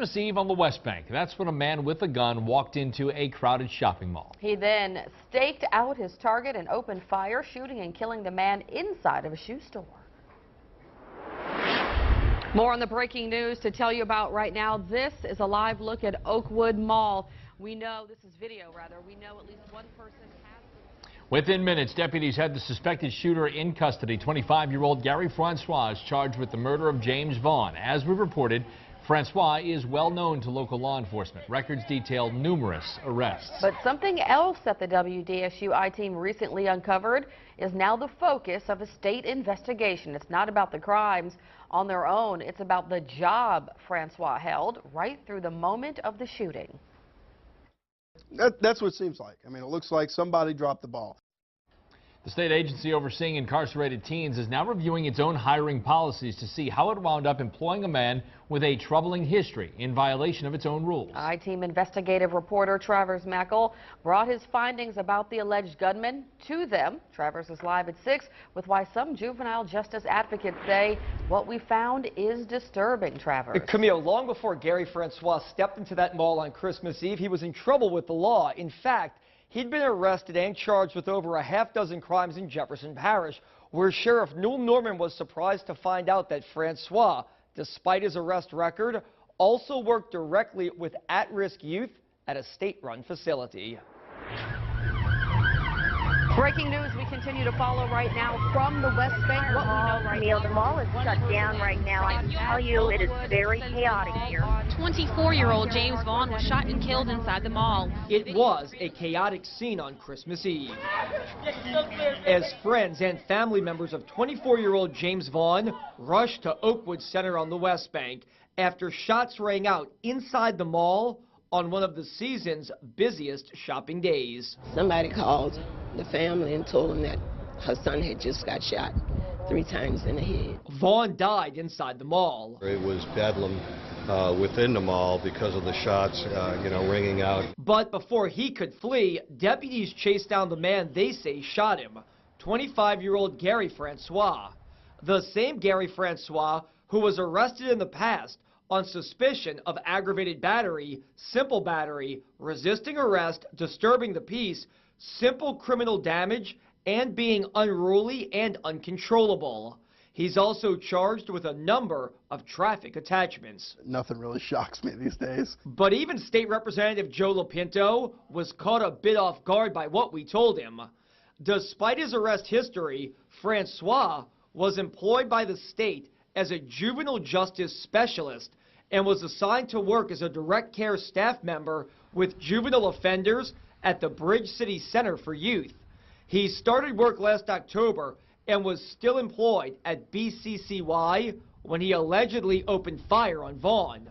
Christmas Eve on the West Bank. That's when a man with a gun walked into a crowded shopping mall. He then staked out his target and opened fire, shooting and killing the man inside of a shoe store. More on the breaking news to tell you about right now. This is a live look at Oakwood Mall. We know, this is video rather, we know at least one person has... Within minutes, deputies had the suspected shooter in custody. 25-year-old Gary Francois is charged with the murder of James Vaughn. As we reported, Francois is well known to local law enforcement. Records detail numerous arrests. But something else that the WDSU I-Team recently uncovered is now the focus of a state investigation. It's not about the crimes on their own. It's about the job Francois held right through the moment of the shooting. That's what it seems like. I mean, it looks like somebody dropped the ball. The state agency overseeing incarcerated teens is now reviewing its own hiring policies to see how it wound up employing a man with a troubling history in violation of its own rules. I-Team investigative reporter Travers Mackel brought his findings about the alleged gunman to them. Travers is live at 6 with why some juvenile justice advocates say what we found is disturbing. Travers. Camille, long before Gary Francois stepped into that mall on Christmas Eve, he was in trouble with the law. In fact, he'd been arrested and charged with over a half-dozen crimes in Jefferson Parish, where Sheriff Newell Norman was surprised to find out that Francois, despite his arrest record, also worked directly with at-risk youth at a state-run facility. Breaking news we continue to follow right now from the West Bank. What we know right now, the mall is shut down right now. I can tell you it is very chaotic here. 24-year-old James Vaughn was shot and killed inside the mall. It was a chaotic scene on Christmas Eve, as friends and family members of 24-year-old James Vaughn rushed to Oakwood Center on the West Bank after shots rang out inside the mall on one of the season's busiest shopping days. Somebody called the family and told them that her son had just got shot 3 times in the head. Vaughn died inside the mall. It was bedlam within the mall because of the shots, ringing out. But before he could flee, deputies chased down the man they say shot him, 25-year-old Gary Francois. The same Gary Francois who was arrested in the past on suspicion of aggravated battery, simple battery, resisting arrest, disturbing the peace, simple criminal damage, and being unruly and uncontrollable. He's also charged with a number of traffic attachments. Nothing really shocks me these days. But even State Representative Joe Lopinto was caught a bit off guard by what we told him. Despite his arrest history, Francois was employed by the state as a juvenile justice specialist and was assigned to work as a direct care staff member with juvenile offenders at the Bridge City Center for Youth. He started work last October and was still employed at BCCY when he allegedly opened fire on Vaughn.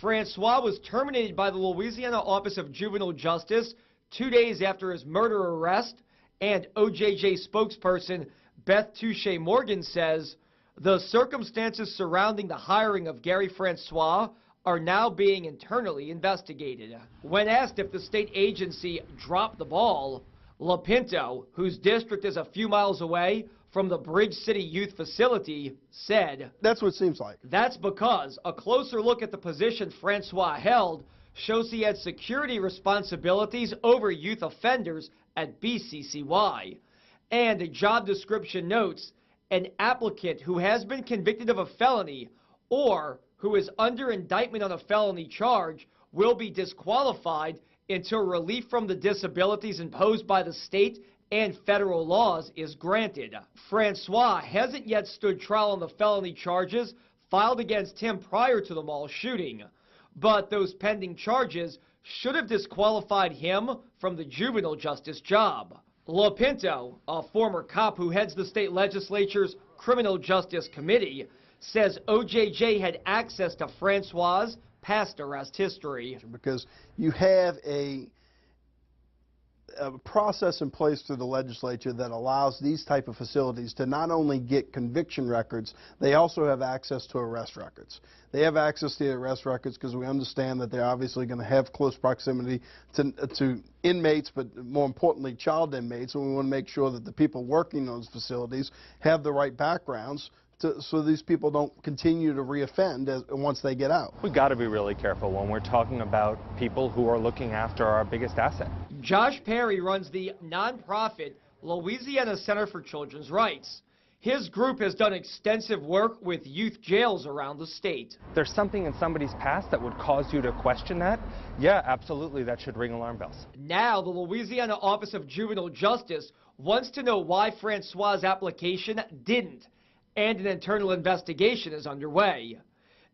Francois was terminated by the Louisiana Office of Juvenile Justice 2 days after his murder arrest, and OJJ spokesperson Beth Touche Morgan says the circumstances surrounding the hiring of Gary Francois are now being internally investigated. When asked if the state agency dropped the ball, Lopinto, whose district is a few miles away from the Bridge City Youth Facility, said, "That's what it seems like." That's because a closer look at the position Francois held shows he had security responsibilities over youth offenders at BCCY. And a job description notes an applicant who has been convicted of a felony or who is under indictment on a felony charge will be disqualified until relief from the disabilities imposed by the state and federal laws is granted. Francois hasn't yet stood trial on the felony charges filed against him prior to the mall shooting, but those pending charges should have disqualified him from the juvenile justice job. Lopinto, a former cop who heads the state legislature's Criminal Justice Committee, says OJJ had access to Francois' past arrest history. Because you have a process in place through the legislature that allows these type of facilities to not only get conviction records, they also have access to arrest records. They have access to the arrest records because we understand that they're obviously going to have close proximity to inmates, but more importantly, child inmates, and we want to make sure that the people working in those facilities have the right backgrounds so these people don't continue to reoffend once they get out. We've got to be really careful when we're talking about people who are looking after our biggest asset. Josh Perry runs the nonprofit Louisiana Center for Children's Rights. His group has done extensive work with youth jails around the state. There's something in somebody's past that would cause you to question that? Yeah, absolutely, that should ring alarm bells. Now, the Louisiana Office of Juvenile Justice wants to know why Francois' application didn't, and an internal investigation is underway.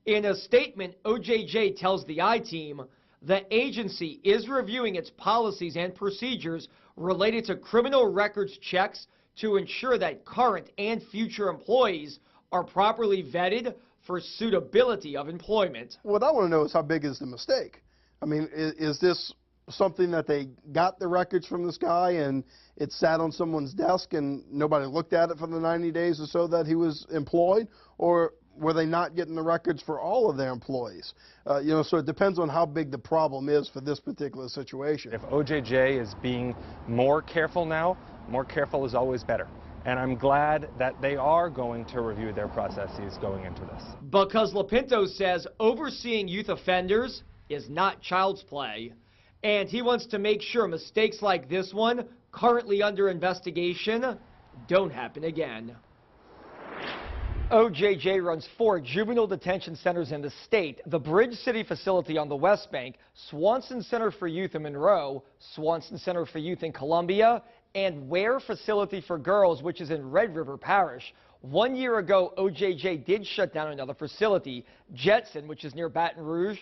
In a statement, OJJ tells the I-Team the agency is reviewing its policies and procedures related to criminal records checks to ensure that current and future employees are properly vetted for suitability of employment. What I want to know is how big is the mistake? I mean, is this something that they got the records from this guy and it sat on someone's desk and nobody looked at it for the 90 days or so that he was employed? Or were they not getting the records for all of their employees? So it depends on how big the problem is for this particular situation. If OJJ is being more careful now, more careful is always better. And I'm glad that they are going to review their processes going into this. Because Lopinto says overseeing youth offenders is not child's play. And he wants to make sure mistakes like this one, currently under investigation, don't happen again. OJJ runs 4 juvenile detention centers in the state: the Bridge City facility on the West Bank, Swanson Center for Youth in Monroe, Swanson Center for Youth in Columbia, and Ware Facility for Girls, which is in Red River Parish. 1 year ago, OJJ did shut down another facility, Jetson, which is near Baton Rouge.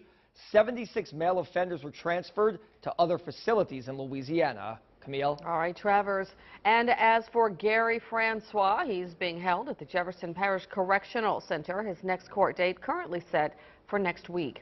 76 male offenders were transferred to other facilities in Louisiana. Camille? All right, Travers. And as for Gary Francois, he's being held at the Jefferson Parish Correctional Center. His next court date currently set for next week.